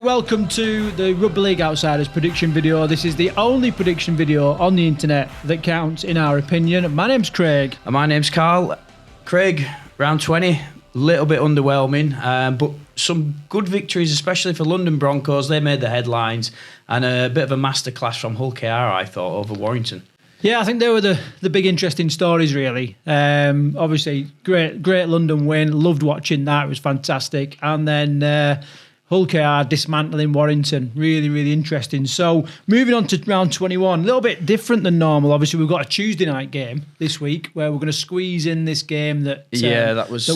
Welcome to the Rugby League Outsiders prediction video. This is the only prediction video on the internet that counts in our opinion. My name's Craig. And my name's Karl. Craig, round 20, a little bit underwhelming, but some good victories, especially for London Broncos. They made the headlines, and a bit of a masterclass from Hull KR, I thought, over Warrington. Yeah, I think they were the big interesting stories, really. Obviously, great London win. Loved watching that. It was fantastic. And then Hull KR dismantling Warrington. Really, really interesting. So moving on to round 21, a little bit different than normal. Obviously, we've got a Tuesday night game this week where we're going to squeeze in this game that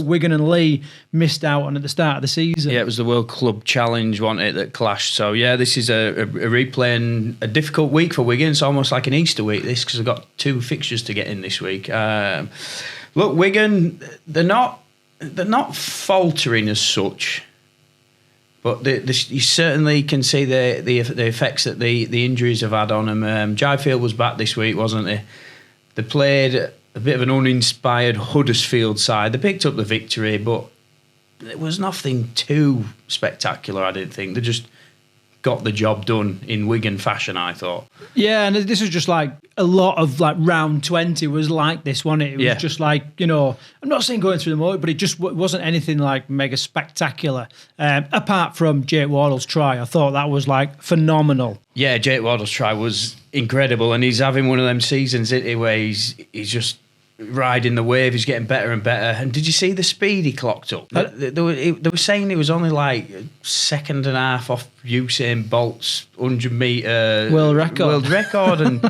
Wigan and Leigh missed out on at the start of the season. Yeah, it was the World Club Challenge, wasn't it, that clashed. So yeah, this is a replay and a difficult week for Wigan. It's almost like an Easter week, this, because we've got two fixtures to get in this week. Look, Wigan, they're not faltering as such. But you certainly can see the effects that the injuries have had on them. Jai was back this week, wasn't he? They played a bit of an uninspired Huddersfield side. They picked up the victory, but it was nothing too spectacular, I didn't think. They just got the job done in Wigan fashion, I thought. Yeah, and this was just like a lot of like round 20 was like this, wasn't it? It was just like, you know, I'm not saying going through the motor, but it just wasn't anything like mega spectacular. Apart from Jake Wardle's try, I thought that was like phenomenal. Yeah, Jake Wardle's try was incredible, and he's having one of them seasons, isn't he, where he's just riding the wave. He's getting better and better. And did you see the speed he clocked up? They were saying he was only like second and a half off Usain Bolt's 100-metre world record.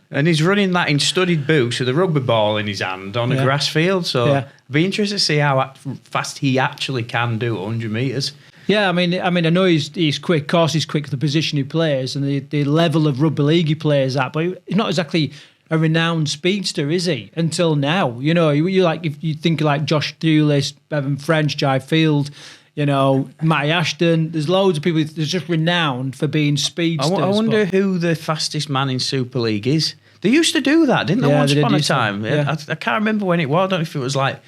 And he's running that in studded boots with a rugby ball in his hand on a grass field. So I'd be interested to see how fast he actually can do 100 metres. Yeah, I mean, I know he's quick. Of course, he's quick for the position he plays and the level of rugby league he plays at. But he's not exactly a renowned speedster, is he? Until now, you know, you like if you think like Josh Thulis, Bevan French, Jai Field, you know, Matty Ashton. There's loads of people that's just renowned for being speedsters. I wonder who the fastest man in Super League is. They used to do that, didn't they? Once upon a time. Yeah. I can't remember when it was. I don't know if it was like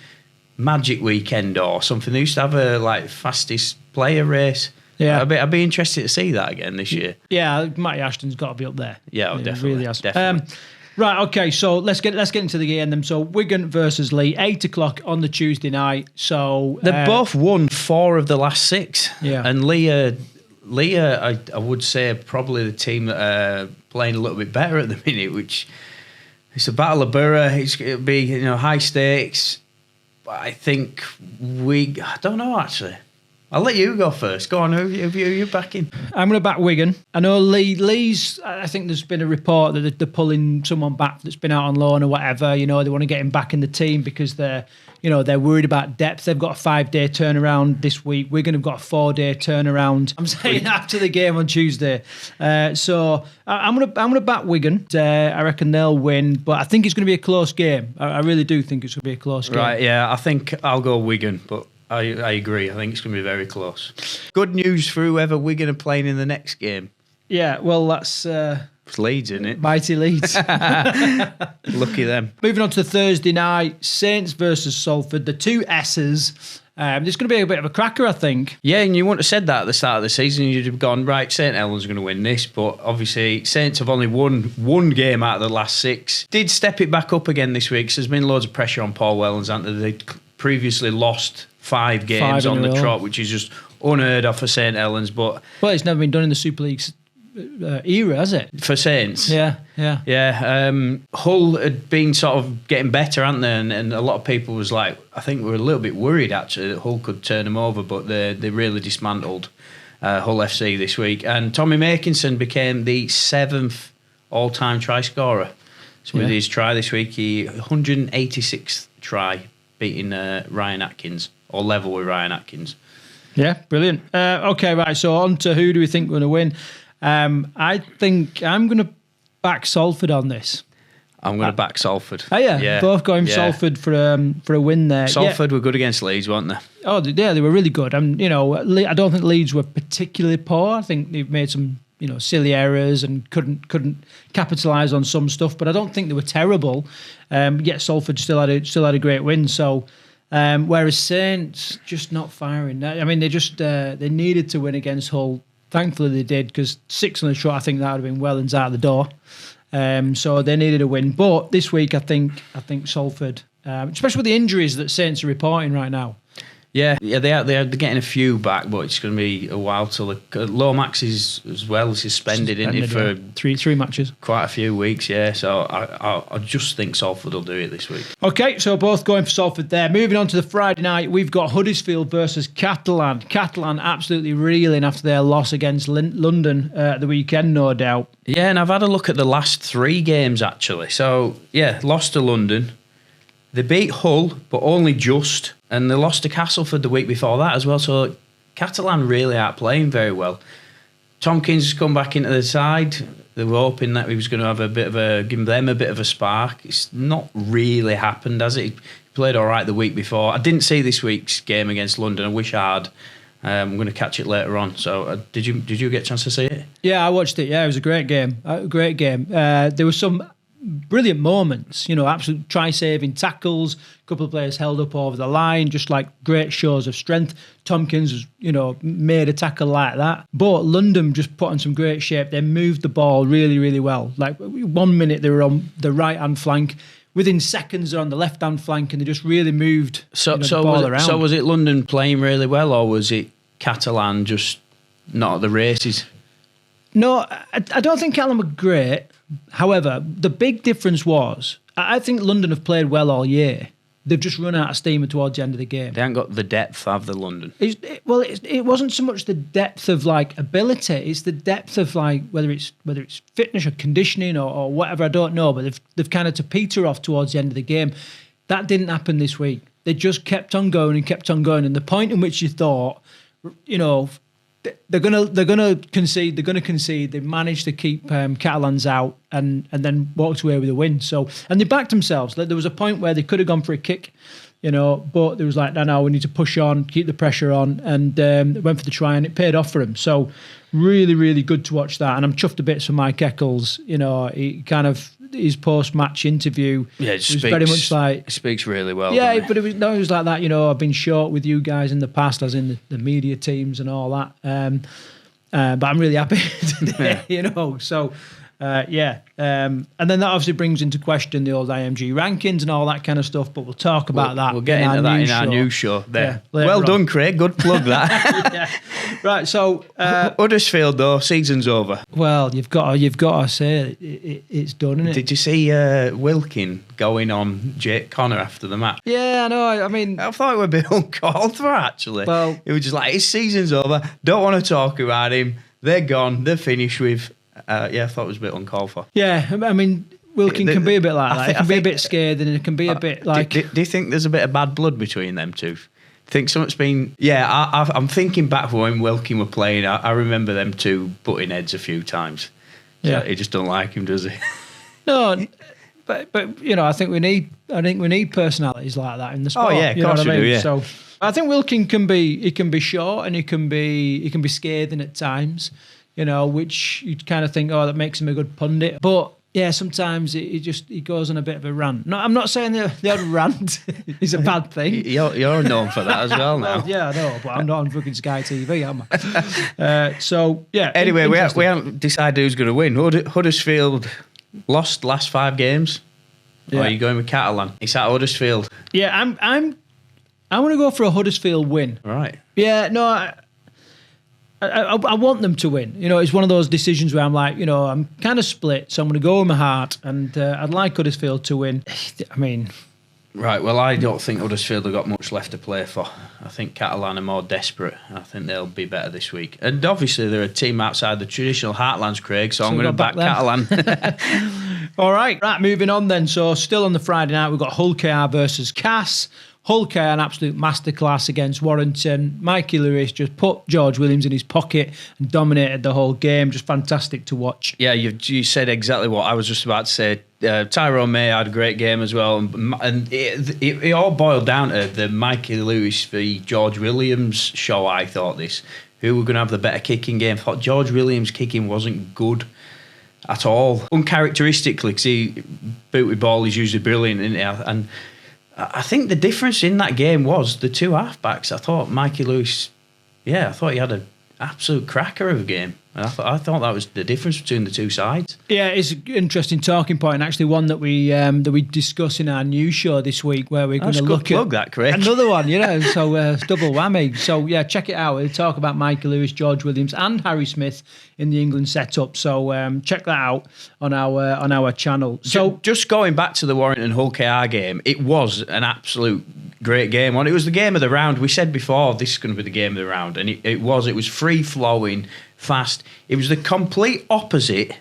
Magic Weekend or something. They used to have a like fastest player race. Yeah, I'd be interested to see that again this year. Yeah, Matty Ashton's got to be up there. Yeah, definitely. Really has. Definitely. Right, okay, so let's get into the game then. So Wigan versus Leigh, 8 o'clock on the Tuesday night. So they've both won 4 of the last 6. Yeah. And Leigh, I would say, probably the team that are playing a little bit better at the minute, which it's a battle of Borough. It'll be, you know, high stakes. But I think I don't know, actually. I'll let you go first. Go on, who you backing? I'm going to back Wigan. I know Leeds, I think there's been a report that they're pulling someone back that's been out on loan or whatever. You know, they want to get him back in the team because they're worried about depth. They've got a 5-day turnaround this week. Wigan have got a 4-day turnaround. I'm saying after the game on Tuesday. So I'm gonna back Wigan. I reckon they'll win, but I think it's going to be a close game. I really do think it's going to be a close game. Right, yeah, I think I'll go Wigan, but I agree. I think it's going to be very close. Good news for whoever Wigan are playing in the next game. Yeah, well, that's it's Leeds, isn't it? Mighty Leeds. Lucky them. Moving on to Thursday night, Saints versus Salford. The two S's. This is going to be a bit of a cracker, I think. Yeah, and you wouldn't have said that at the start of the season. You'd have gone, right, St Helens going to win this. But obviously, Saints have only won 1 game out of the last 6. Did step it back up again this week. So there's been loads of pressure on Paul Wellens, hasn't there? They previously lost 5 games on the trot, which is just unheard of for St Helens. But it's never been done in the Super League era, has it? For Saints. Yeah. Hull had been sort of getting better, hadn't they? And a lot of people was like, I think we were a little bit worried actually that Hull could turn them over, but they really dismantled Hull FC this week. And Tommy Makinson became the 7th all-time try scorer. So with his try this week, he 186th try, beating Ryan Atkins, or level with Ryan Atkins. Yeah, brilliant. Okay, right, so on to who do we think we're going to win? I think I'm going to back Salford on this. I'm going to back Salford. Oh, yeah. Both going Salford for a win there. Salford were good against Leeds, weren't they? Oh, yeah, they were really good. And, you know, I don't think Leeds were particularly poor. I think they've made some, you know, silly errors and couldn't capitalise on some stuff. But I don't think they were terrible. Yet Salford still had a great win. So, whereas Saints just not firing. I mean, they needed to win against Hull Thankfully they did, because 6 on the trot, I think that would have been well and out of the door. So they needed a win. But this week, I think Salford, especially with the injuries that Saints are reporting right now. Yeah, they're getting a few back, but it's going to be a while till Lomax is as well suspended, isn't he, for three matches, quite a few weeks. Yeah, so I just think Salford will do it this week. Okay, so both going for Salford there. Moving on to the Friday night, we've got Huddersfield versus Catalan. Catalan absolutely reeling after their loss against London the weekend, no doubt. Yeah, and I've had a look at the last 3 games actually. So yeah, lost to London. They beat Hull, but only just. And they lost to Castleford the week before that as well. So Catalan really aren't playing very well. Tompkins has come back into the side. They were hoping that he was going to have give them a bit of a spark. It's not really happened, has it? He played all right the week before. I didn't see this week's game against London. I wish I had. I'm going to catch it later on. So did you get a chance to see it? Yeah, I watched it. Yeah, it was a great game. There were some brilliant moments, absolute try-saving tackles. A couple of players held up over the line, just like great shows of strength. Tompkins, made a tackle like that. But London just put on some great shape. They moved the ball really, really well. Like 1 minute they were on the right-hand flank. Within seconds they're on the left-hand flank, and they just really moved the ball around. So was it London playing really well, or was it Catalan just not at the races? No, I don't think Catalan were great. However, the big difference was, I think London have played well all year. They've just run out of steam towards the end of the game. They haven't got the depth of the London. It wasn't so much the depth of ability. It's the depth of whether it's fitness or conditioning or whatever. I don't know, but they've kind of to peter off towards the end of the game. That didn't happen this week. They just kept on going and kept on going. And the point in which you thought, they're gonna concede. They're gonna concede. They managed to keep Catalans out and then walked away with a win. So, and they backed themselves. There was a point where they could have gone for a kick, but there was no, we need to push on, keep the pressure on, and they went for the try, and it paid off for them. So, really, really good to watch that. And I'm chuffed a bit for Mike Eccles. He kind of his post-match interview. Yeah, it was very much like it speaks really well. Yeah, but it was like that. I've been short with you guys in the past, as in the media teams and all that. But I'm really happy today. So. And then that obviously brings into question the old IMG rankings and all that kind of stuff, but we'll talk about that. We'll get into that in our new show there. Yeah, well done, Craig. Good plug that. Yeah. Right, so Huddersfield though, season's over. Well, you've got to say it's done, isn't it? Did you see Wilkin going on Jake Connor after the match? Yeah, I know. I mean, I thought it would be uncalled for actually. Well, it was just like his season's over. Don't want to talk about him. They're gone. They're finished with. I thought it was a bit uncalled for. Yeah, I mean, Wilkin can be a bit like that. It can be a bit scared, and it can be a bit like. Do you think there's a bit of bad blood between them two? Think something's been. Yeah, I'm thinking back when Wilkin were playing. I remember them two butting heads a few times. Yeah, he just don't like him, does he? No, but I think we need personalities like that in the sport. Oh yeah, of course we do. Yeah. So I think Wilkin can be short, and he can be scathing at times. Which you'd kind of think, that makes him a good pundit. But yeah, sometimes he goes on a bit of a rant. No, I'm not saying the odd rant is a bad thing. You're known for that as well now. Yeah, I know, but I'm not on fucking Sky TV, am I? So yeah. Anyway, we haven't decided who's going to win. Huddersfield lost last 5 games. Yeah. Or are you going with Catalan? It's at Huddersfield. Yeah, I want to go for a Huddersfield win. Right. Yeah, no. I want them to win. It's one of those decisions where I'm like, I'm kind of split, so I'm going to go with my heart, and I'd like Huddersfield to win. I mean... Right, well, I don't think Huddersfield have got much left to play for. I think Catalan are more desperate. I think they'll be better this week. And obviously, they're a team outside the traditional heartlands, Craig, so I'm going to back Catalan. All right, moving on then. So still on the Friday night, we've got Hull KR versus Cass. Hull KR, an absolute masterclass against Warrington. Mikey Lewis just put George Williams in his pocket and dominated the whole game. Just fantastic to watch. Yeah, you said exactly what I was just about to say. Tyrone May had a great game as well. And it all boiled down to the Mikey Lewis v George Williams show, I thought this. Who were going to have the better kicking game? I thought George Williams' kicking wasn't good at all. Uncharacteristically, because he booted ball is usually brilliant, isn't he? And I think the difference in that game was the two halfbacks. I thought Mikey Lewis, I thought he had absolute cracker of a game. And I thought that was the difference between the two sides. Yeah, it's an interesting talking point, and actually one that we discuss in our news show this week, where we're going to look at that, Craig. another one, so it's double whammy. So yeah, check it out. We'll talk about Michael Lewis, George Williams, and Harry Smith in the England setup. So check that out on our channel. So just going back to the Warrington Hull KR game, it was an absolute great game. It was the game of the round. We said before this is going to be the game of the round, and it was. It was free flowing, fast. It was the complete opposite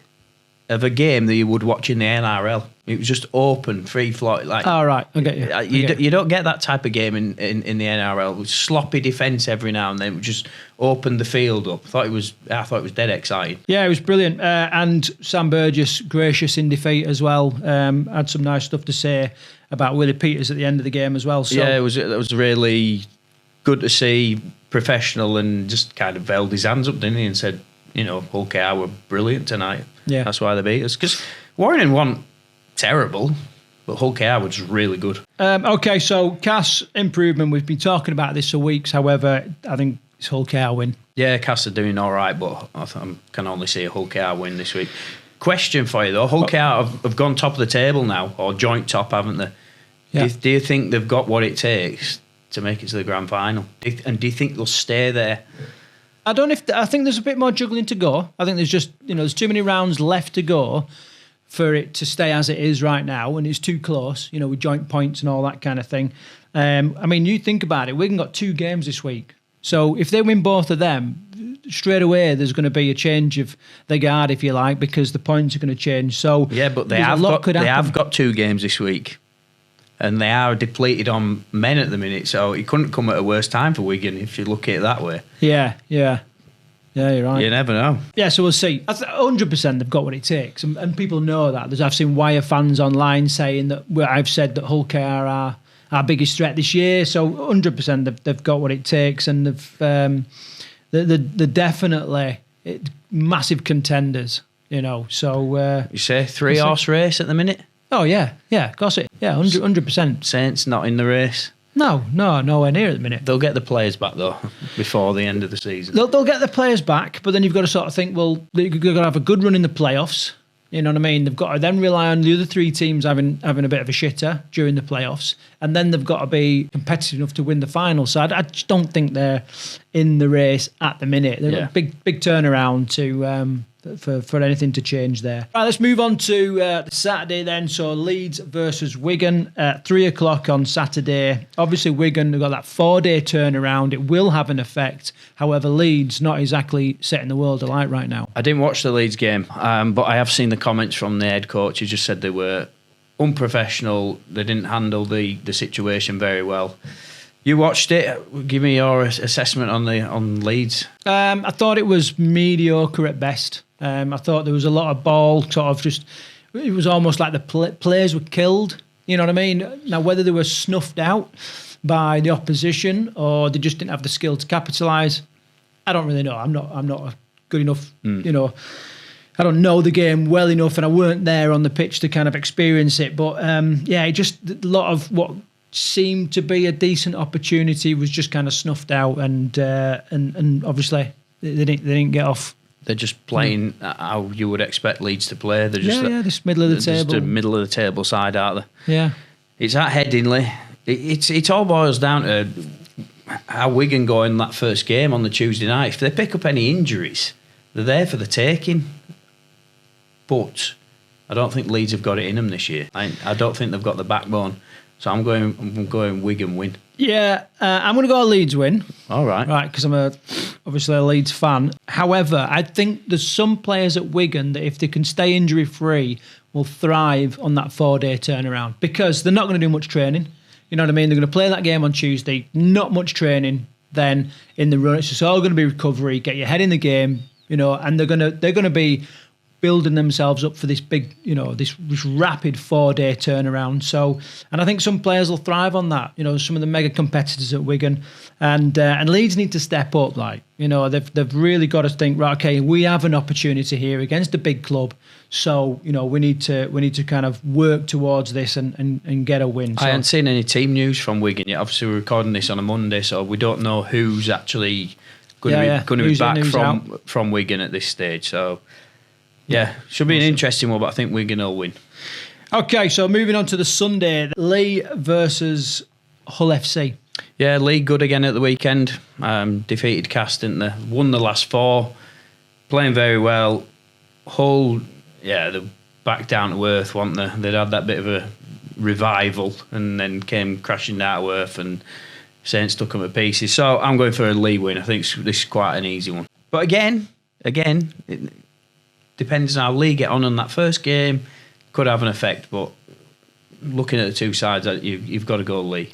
of a game that you would watch in the NRL. It was just open, free flow. Like, all right, I get you. You don't get that type of game in the NRL. With sloppy defence every now and then. It just opened the field up. I thought it was dead exciting. Yeah, it was brilliant. And Sam Burgess, gracious in defeat as well. Had some nice stuff to say about Willie Peters at the end of the game as well. So yeah, it was really good to see, professional, and just kind of held his hands up, didn't he, and said, Hull KR were brilliant tonight. Yeah, that's why they beat us. Because Warrington weren't terrible, but Hull KR was really good. Okay, so Cass improvement. We've been talking about this for weeks. However, I think it's Hull KR win. Yeah, Cass are doing all right, but I can only see a Hull KR win this week. Question for you though: Hull KR have gone top of the table now, or joint top, haven't they? Yeah. Do you think they've got what it takes to make it to the grand final? And do you think they'll stay there? I think there's a bit more juggling to go. I think there's just there's too many rounds left to go for it to stay as it is right now, and it's too close. With joint points and all that kind of thing. You think about it. Wigan got 2 games this week, so if they win both of them, straight away there's going to be a change of the guard, if you like, because the points are going to change. So yeah, but they have got 2 games this week. And they are depleted on men at the minute, so it couldn't come at a worse time for Wigan if you look at it that way. Yeah, you're right. You never know. Yeah, so we'll see. 100% they've got what it takes, and people know that. I've seen Wire fans online saying that I've said that Hull KR are our biggest threat this year, so 100% they've got what it takes, and they're definitely massive contenders, So you say 3-horse race at the minute? Oh, yeah, of course it. Yeah, 100%. Saints not in the race? No, nowhere near at the minute. They'll get the players back, though, before the end of the season. They'll get the players back, but then you've got to sort of think, well, they've got to have a good run in the playoffs. You know what I mean? They've got to then rely on the other 3 teams having a bit of a shitter during the playoffs, and then they've got to be competitive enough to win the final. So I just don't think they're in the race at the minute. They've got a big turnaround to... For anything to change there. Right, let's move on to the Saturday then. So Leeds versus Wigan at 3:00 on Saturday. Obviously Wigan have got that 4-day turnaround. It will have an effect. However, Leeds not exactly setting the world alight right now. I didn't watch the Leeds game, but I have seen the comments from the head coach. He just said they were unprofessional. They didn't handle the situation very well. You watched it. Give me your assessment on Leeds. I thought it was mediocre at best. I thought there was a lot of ball, it was almost like the players were killed. You know what I mean? Now, whether they were snuffed out by the opposition or they just didn't have the skill to capitalise, I don't really know. I'm not good enough, I don't know the game well enough, and I weren't there on the pitch to kind of experience it. But just a lot of what seemed to be a decent opportunity was just kind of snuffed out, and obviously they didn't get off. They're just playing how you would expect Leeds to play. They're just this middle of the table. Just a middle of the table side, aren't they? Yeah. It's at Headingley. It all boils down to how Wigan go in that first game on the Tuesday night. If they pick up any injuries, they're there for the taking. But I don't think Leeds have got it in them this year. I don't think they've got the backbone. So I'm going Wigan win. Yeah, I'm going to go Leeds win. All right. Right, because I'm obviously a Leeds fan. However, I think there's some players at Wigan that if they can stay injury-free will thrive on that 4-day turnaround, because they're not going to do much training. You know what I mean? They're going to play that game on Tuesday, not much training then in the run. It's just all going to be recovery, get your head in the game, and they're going to be building themselves up for this big, this rapid 4-day turnaround. So, and I think some players will thrive on that. Some of the mega competitors at Wigan, and Leeds need to step up. They've really got to think, right, okay, we have an opportunity here against a big club. So, we need to kind of work towards this and get a win. So, I haven't seen any team news from Wigan yet. Obviously, we're recording this on a Monday, so we don't know who's actually going to be Who's in, back who's from Wigan at this stage. So, yeah, should be an interesting one, but I think Wigan will win. Okay, so moving on to the Sunday, Leigh versus Hull FC. Yeah, Leigh good again at the weekend. Defeated Cast, didn't they? Won the last 4. Playing very well. Hull, yeah, they're back down to earth, weren't they? They'd had that bit of a revival and then came crashing down to earth and Saints took them to pieces. So I'm going for a Leigh win. I think this is quite an easy one. But again, it depends on how Leigh get on that first game. Could have an effect, but looking at the two sides, you've got to go Leigh.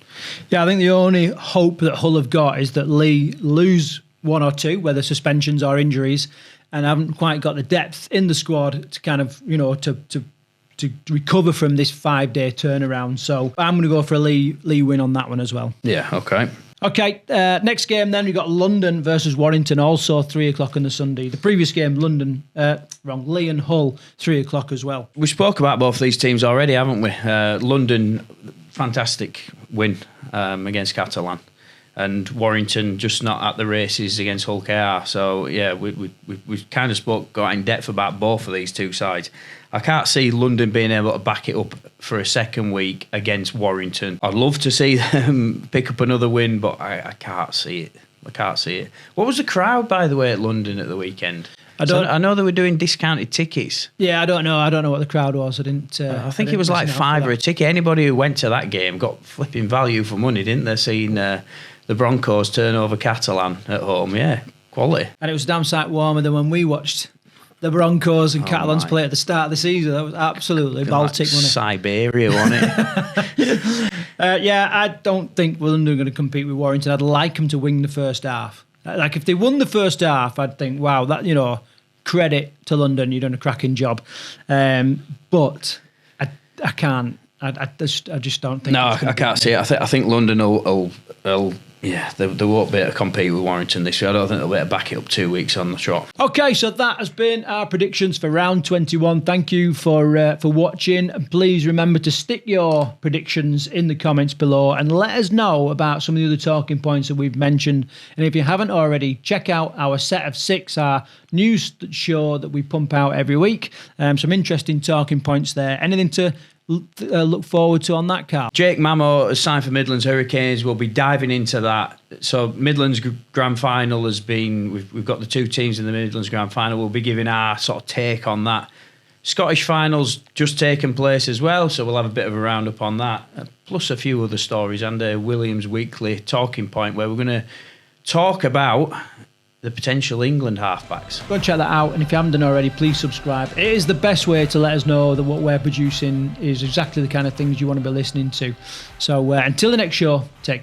Yeah, I think the only hope that Hull have got is that Leigh lose 1 or 2, whether suspensions or injuries, and haven't quite got the depth in the squad to kind of, to recover from this 5-day turnaround. So I'm going to go for a Leigh win on that one as well. Yeah, okay. Okay, next game then, we've got London versus Warrington, also 3 o'clock on the Sunday. The previous game, Leigh and Hull, 3 o'clock as well. We spoke about both these teams already, haven't we? London, fantastic win against Catalan. And Warrington just not at the races against Hull KR. So, yeah, we kind of got in depth about both of these two sides. I can't see London being able to back it up for a second week against Warrington. I'd love to see them pick up another win, but I can't see it. I can't see it. What was the crowd, by the way, at London at the weekend? I know they were doing discounted tickets. Yeah, I don't know. I don't know what the crowd was. I think it was like £5 a ticket. Anybody who went to that game got flipping value for money, didn't they? Seeing the Broncos turn over Catalan at home. Yeah, quality. And it was a damn sight warmer than when we watched the Broncos and Catalans play at the start of the season. That was absolutely Baltic, wasn't it? Siberia, wasn't it? Yeah, I don't think London are going to compete with Warrington. I'd like them to win the first half. Like, if they won the first half, I'd think, wow, that, credit to London, you've done a cracking job. But I can't. I just don't think. No, I can't see it. I think London will they won't be able to compete with Warrington this year. I don't think they'll be able to back it up 2 weeks on the trot. Okay, so that has been our predictions for round 21. Thank you for watching. And please remember to stick your predictions in the comments below and let us know about some of the other talking points that we've mentioned. And if you haven't already, check out our Set of 6, our news show that we pump out every week. Some interesting talking points there. Anything to look forward to on that, Karl? Jake Mamo has signed for Midlands Hurricanes. We'll be diving into that. So Midlands Grand Final has been, we've got the 2 teams in the Midlands Grand Final. We'll be giving our sort of take on that. Scottish Finals just taken place as well, so we'll have a bit of a roundup on that, plus a few other stories and a Williams Weekly talking point where we're going to talk about the potential England halfbacks. Go and check that out, and if you haven't done already, please subscribe. It is the best way to let us know that what we're producing is exactly the kind of things you want to be listening to. So until the next show, take care.